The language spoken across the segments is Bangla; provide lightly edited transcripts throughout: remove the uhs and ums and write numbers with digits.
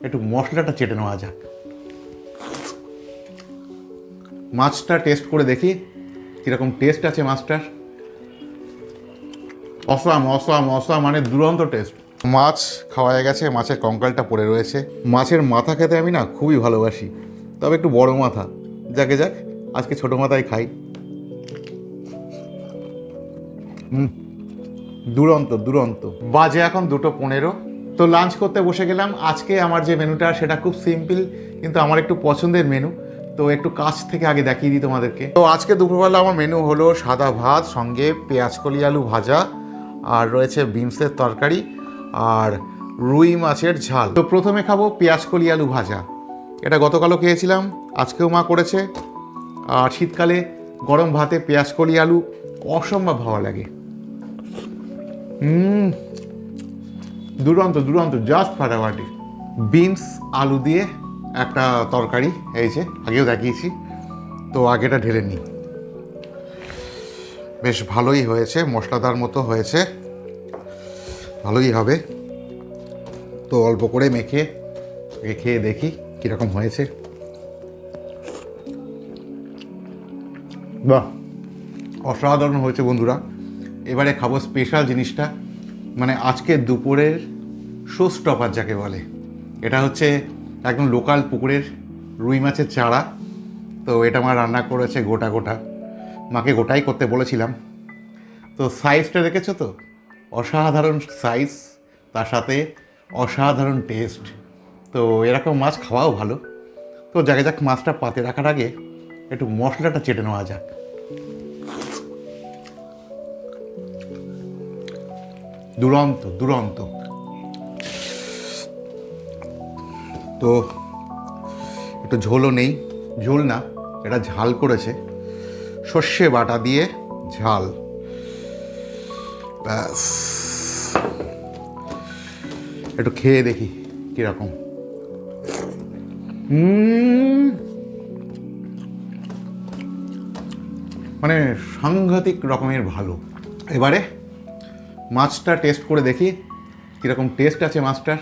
একটু মশলাটা চেটে নেওয়া যাক। মাছটা টেস্ট করে দেখি কীরকম টেস্ট আছে মাছটার। অসাম মানে দুরন্ত টেস্ট। মাছ খাওয়া হয়ে গেছে, মাছের কঙ্কালটা পড়ে রয়েছে। মাছের মাথা খেতে আমি না খুবই ভালোবাসি, তবে একটু বড় মাথা। যাকে যাক, আজকে ছোটো মাথায় খাই। দুরন্ত। বাজে এখন 2:15। তো লাঞ্চ করতে বসে গেলাম। আজকে আমার যে মেনুটা সেটা খুব সিম্পল, কিন্তু আমার একটু পছন্দের মেনু। তো একটু কাছ থেকে আগে দেখিয়ে দিই তোমাদেরকে। তো আজকে দুপুরবেলা আমার মেনু হলো সাদা ভাত, সঙ্গে পেঁয়াজকলি আলু ভাজা, আর রয়েছে বিনসের তরকারি আর রুই মাছের ঝাল। তো প্রথমে খাবো পেঁয়াজকলি আলু ভাজা। এটা গতকালও খেয়েছিলাম, আজকেও মা করেছে। আর শীতকালে গরম ভাতে পেঁয়াজকলি আলু অসম্ভব ভালো লাগে। দুরন্ত জাস্ট ফাটাফাটি। বিনস আলু দিয়ে একটা তরকারি, এই যে আগেও দেখিয়েছি। তো আগেটা ঢেলে নিই। বেশ ভালোই হয়েছে, মশলাদার মতো হয়েছে, ভালোই হবে। তো অল্প করে মেখে খেয়ে দেখি কীরকম হয়েছে। বাহ, অসাধারণ হয়েছে বন্ধুরা। এবারে খাবো স্পেশাল জিনিসটা, মানে আজকে দুপুরের শো স্টপার যাকে বলে। এটা হচ্ছে একদম লোকাল পুকুরের রুই মাছের চারা। তো এটা মা রান্না করেছে গোটা গোটা। মাকে গোটাই করতে বলেছিলাম। তো সাইজটা দেখেছো তো, অসাধারণ সাইজ, তার সাথে অসাধারণ টেস্ট। তো এরকম মাছ খাওয়াও ভালো। তো যাকে যাক, মাছটা পাতে রাখার আগে একটু মশলাটা চেটে নেওয়া যাক। দুরন্ত। তো একটু ঝোলও নেই, ঝোল না, এটা ঝাল করেছে, সর্ষে বাটা দিয়ে ঝাল। ব্যাস, একটু খেয়ে দেখি কীরকম। মানে সাংঘাতিক রকমের ভালো। এবারে মাছটা টেস্ট করে দেখি কীরকম টেস্ট আছে মাছটার।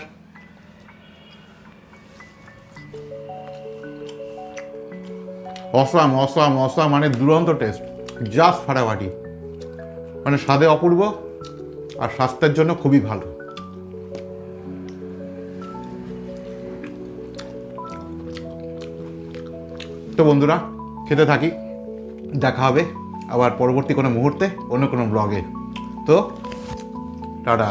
অসাম মানে দুরন্ত টেস্ট, জাস্ট ফাটাফাটি। মানে স্বাদে অপূর্ব, আর স্বাস্থ্যের জন্য খুবই ভালো। তো বন্ধুরা, খেতে থাকি। দেখা হবে আবার পরবর্তী কোনো মুহূর্তে অন্য কোনো ব্লগে। তো টাটা।